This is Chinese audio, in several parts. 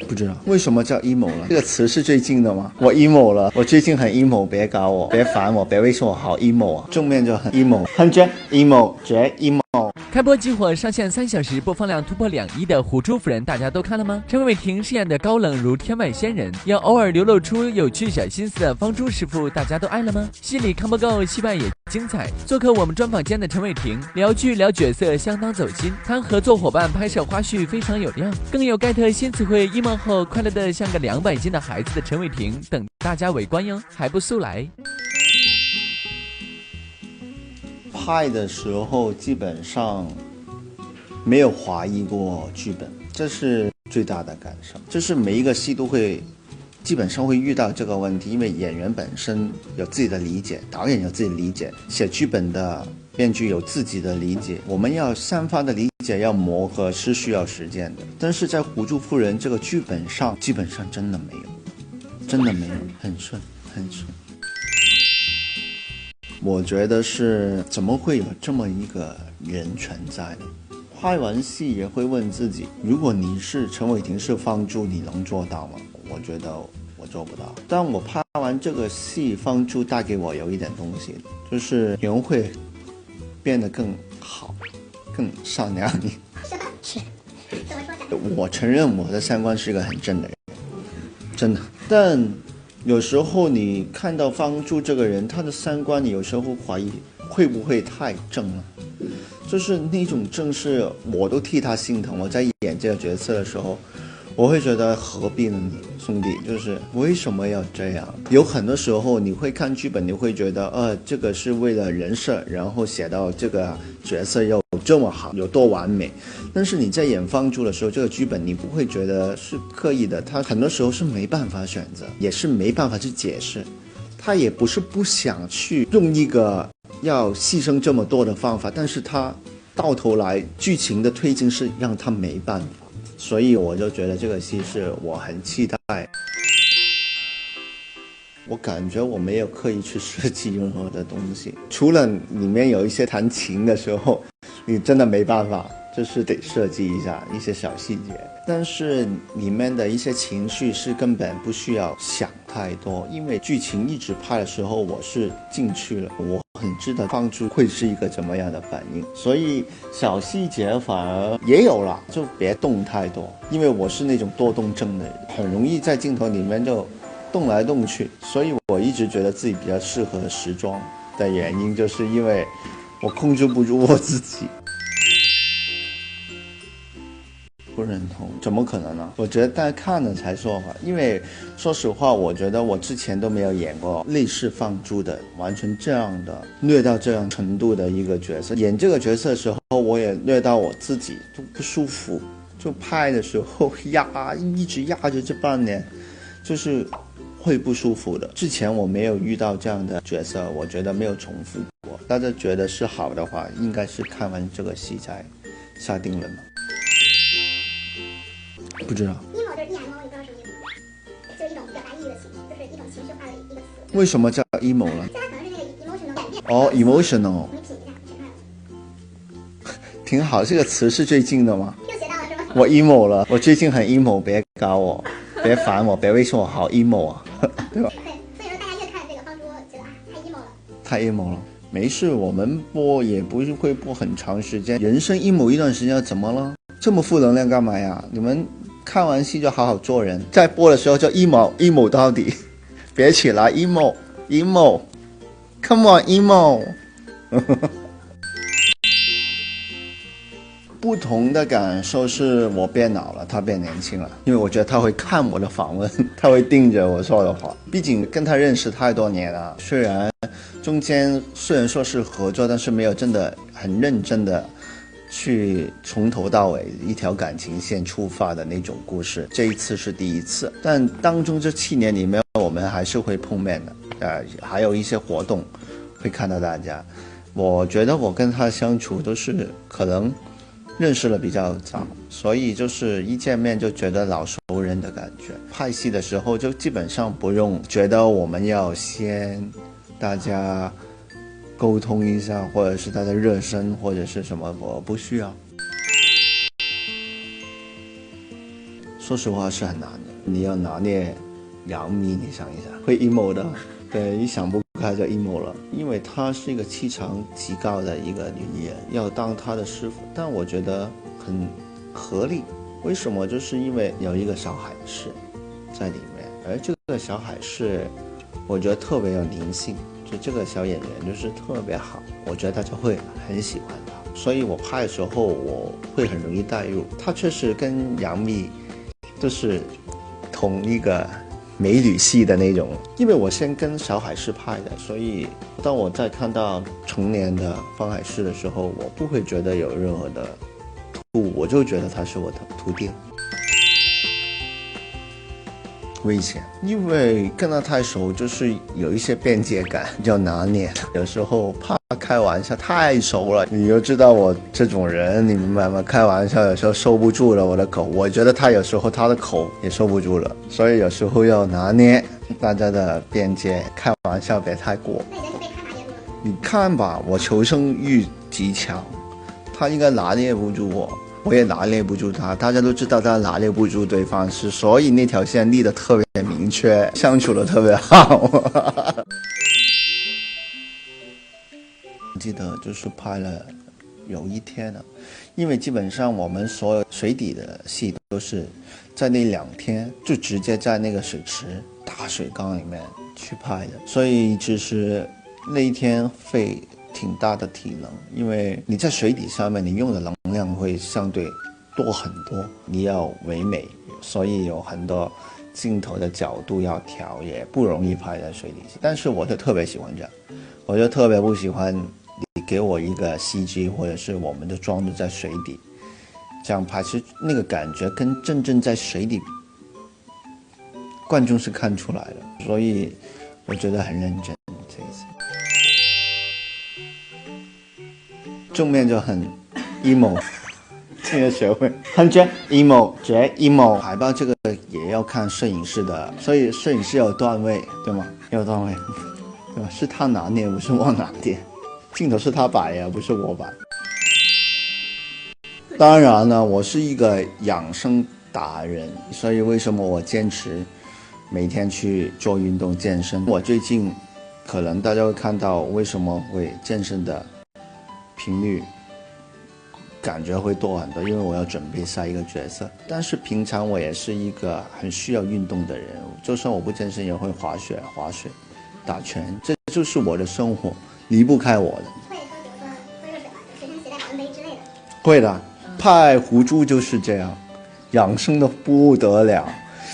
不知道为什么叫 emo 了，这个词是最近的吗？我 emo 了，我最近很 emo， 别搞我，别烦我，别微信我，好 emo 啊！正面就很 emo， 很绝 emo， 绝 emo。开播激火，上线3小时，播放量突破2亿的《虎珠夫人》，大家都看了吗？陈伟霆饰演的高冷如天外仙人，要偶尔流露出有趣小心思的方珠师傅，大家都爱了吗？戏里看不够，戏外也精彩。做客我们专访间的陈伟霆，聊剧聊角色相当走心，谈合作伙伴拍摄花絮非常有料，更有 get 新词汇emo后快乐的像个200斤的孩子的陈伟霆等大家围观哟，还不速来？拍的时候基本上没有怀疑过剧本，这是最大的感受。就是每一个戏都会基本上会遇到这个问题，因为演员本身有自己的理解，导演有自己的理解，写剧本的编剧有自己的理解，我们要散发的理解要磨合是需要时间的。但是在《虎珠夫人》这个剧本上基本上真的没有，真的没有，很顺很顺。我觉得是怎么会有这么一个人存在呢？拍完戏也会问自己，如果你是陈伟霆是方珠，你能做到吗？我觉得我做不到。但我拍完这个戏，方珠带给我有一点东西，就是人会变得更好，更善良。是，怎么说？我承认我的三观是一个很正的人，真的，但有时候你看到方珠这个人，他的三观，你有时候怀疑会不会太正了，就是那种正是我都替他心疼。我在演这个角色的时候，我会觉得何必呢你兄弟，就是为什么要这样？有很多时候你会看剧本，你会觉得这个是为了人设，然后写到这个角色要这么好，有多完美。但是你在演方珠的时候，这个剧本你不会觉得是刻意的，他很多时候是没办法选择，也是没办法去解释，他也不是不想去用一个要牺牲这么多的方法，但是他到头来剧情的推进是让他没办法。所以我就觉得这个戏是我很期待。我感觉我没有刻意去设计任何的东西，除了里面有一些弹琴的时候，你真的没办法，就是得设计一下一些小细节。但是里面的一些情绪是根本不需要想太多，因为剧情一直拍的时候我是进去了，我很知道方珠会是一个怎么样的反应，所以小细节反而也有了，就别动太多，因为我是那种多动症的人，很容易在镜头里面就动来动去，所以我一直觉得自己比较适合时装的原因，就是因为我控制不住我自己。不认同，怎么可能呢？我觉得大家看了才说吧，因为说实话，我觉得我之前都没有演过类似放猪的，完全这样的虐到这样程度的一个角色。演这个角色的时候，我也虐到我自己都不舒服，就拍的时候一直压着这半年，就是会不舒服的。之前我没有遇到这样的角色，我觉得没有重复过。大家觉得是好的话，应该是看完这个戏才下定论嘛。不知道 emo 就是 emo， 你知道什么意思吗？就是一种表达意义的形式，就是一种情绪化的一个词。为什么叫 emo 了？它可能是那个 emotional 改变。emotional。你品一下，选出来了。挺好，这个词是最近的吗？又学到了是吗？我 emo 了，我最近很 emo， 别搞我，别烦我，别微信我，好 emo 啊，对吧？对，所以说大家越看这个方珠，觉得太 emo 了。太 emo 了。没事，我们播也不是会播很长时间，人生 emo 一段时间怎么了？这么负能量干嘛呀？你们看完戏就好好做人，在播的时候就 emo 到底，别起来 emo come on emo 不同的感受是我变老了，他变年轻了，因为我觉得他会看我的访问，他会盯着我说的话，毕竟跟他认识太多年了，虽然中间虽然说是合作，但是没有真的很认真的去从头到尾一条感情线出发的那种故事，这一次是第一次，但当中这7年里面我们还是会碰面的，还有一些活动会看到大家。我觉得我跟他相处都是可能认识了比较早，所以就是一见面就觉得老熟人的感觉。拍戏的时候就基本上不用觉得我们要先大家沟通一下，或者是大家热身或者是什么，我不需要。说实话是很难的。你要拿捏杨幂，你想一想，会 emo 的，对，一想不开就 emo 了。因为她是一个气场极高的一个女艺人，要当她的师傅，但我觉得很合理。为什么？就是因为有一个小海市在里面，而这个小海市，我觉得特别有灵性，就这个小演员就是特别好，我觉得大家会很喜欢他。所以我拍的时候我会很容易带入，他确实跟杨幂就是同一个美女系的那种。因为我先跟小海市拍的，所以当我在看到成年的方海市的时候，我不会觉得有任何的突兀，我就觉得他是我的徒弟。危险，因为跟他太熟，就是有一些边界感要拿捏，有时候怕开玩笑太熟了。你又知道我这种人，你明白吗？开玩笑有时候收不住了我的口，我觉得他有时候他的口也收不住了，所以有时候要拿捏大家的边界，开玩笑别太过。你看吧，我求生欲极强，他应该拿捏不住我。我也拿捏不住他，大家都知道他拿捏不住对方，所以那条线立得特别明确，相处得特别好。我记得就是拍了有一天了，因为基本上我们所有水底的戏都是在那2天就直接在那个水池大水缸里面去拍的，所以就是那一天费挺大的体能，因为你在水底上面你用的能量会相对多很多，你要唯美，所以有很多镜头的角度要调，也不容易拍在水底。但是我就特别喜欢这样，我就特别不喜欢你给我一个 CG 或者是我们的装置在水底这样拍，其实那个感觉跟真正在水底观众是看出来的，所以我觉得很认真这一次。正面就很 emo， 这个学会很绝 emo， 绝 emo。海报这个也要看摄影师的，所以摄影师有段位，对吗？有段位，对吧？是他拿捏，不是我拿捏。镜头是他摆呀，不是我摆。当然了，我是一个养生达人，所以为什么我坚持每天去做运动健身？我最近可能大家会看到为什么会健身的频率感觉会多很多，因为我要准备下一个角色。但是平常我也是一个很需要运动的人，就算我不健身也会滑雪、打拳，这就是我的生活，离不开我的。会说，比如说喝热水嘛，就随身携带保温杯之类的。会的，拍狐珠就是这样，养生的不得了，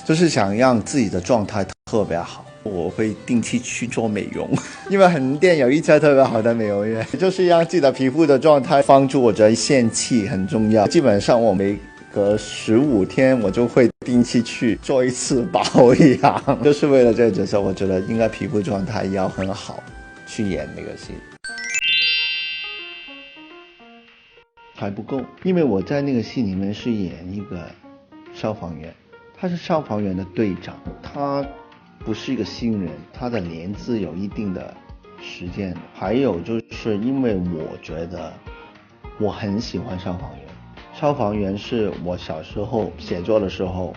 就是想让自己的状态特别好。我会定期去做美容，因为横店有一家特别好的美容院，就是让自己的皮肤的状态帮助我的仙气很重要。基本上我每隔15天我就会定期去做一次保养，就是为了这个角色，我觉得应该皮肤状态要很好去演那个戏。还不够，因为我在那个戏里面是演一个消防员，他是消防员的队长，他不是一个新人，他的年资有一定的时间。还有就是因为我觉得我很喜欢消防员，消防员是我小时候写作的时候，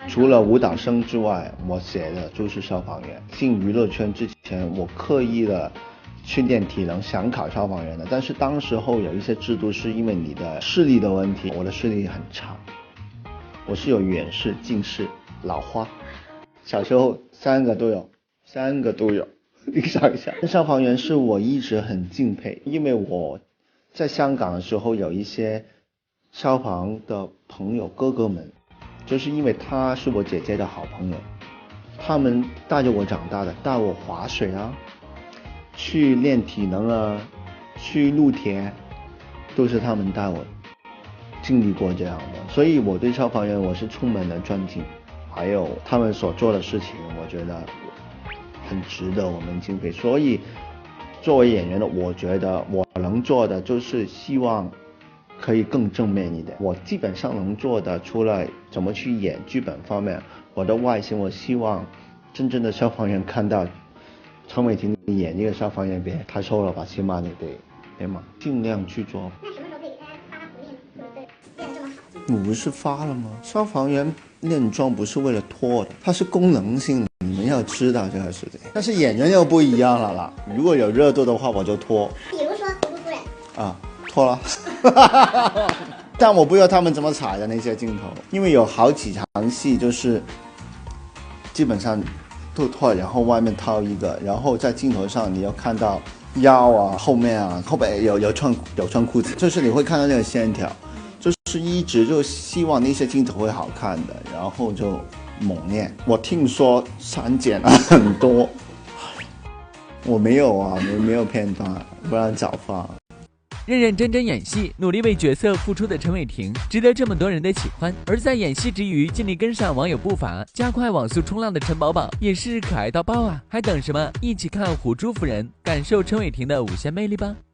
除了舞蹈生之外，我写的就是消防员。进娱乐圈之前，我刻意的训练体能，想考消防员的，但是当时候有一些制度是因为你的视力的问题，我的视力很差，我是有远视、近视、老花，小时候3个都有，你想一下。消防员是我一直很敬佩，因为我在香港的时候有一些消防的朋友哥哥们，就是因为他是我姐姐的好朋友，他们带着我长大的，带我滑水啊，去练体能啊，去撸铁，都是他们带我经历过这样的，所以我对消防员我是充满了尊敬，还有他们所做的事情，我觉得很值得我们敬佩。所以作为演员的，我觉得我能做的就是希望可以更正面一点。我基本上能做的，除了怎么去演剧本方面，我的外形，我希望真正的消防员看到陈伟霆演这个消防员别太瘦了吧，起码你得对吗？尽量去做。那什么时候可以给大家发福利呢？对不对？练得这么好。我不是发了吗？消防员练妆不是为了脱的，它是功能性的，你们要知道这个事情。但是演员又不一样了啦，如果有热度的话，我就脱。比如说胡珠夫人啊，脱了。但我不知道他们怎么踩的那些镜头，因为有好几场戏就是基本上都脱，然后外面套一个，然后在镜头上你要看到腰啊、后面啊、后背有穿裤子，就是你会看到那个线条，就是一直就希望那些镜头会好看的，然后就猛练。我听说删减了很多，我没有啊，没有片段，不然早发。认认真真演戏，努力为角色付出的陈伟霆，值得这么多人的喜欢。而在演戏之余，尽力跟上网友步伐，加快网速冲浪的陈宝宝，也是可爱到爆啊！还等什么？一起看《虎珠夫人》，感受陈伟霆的无限魅力吧！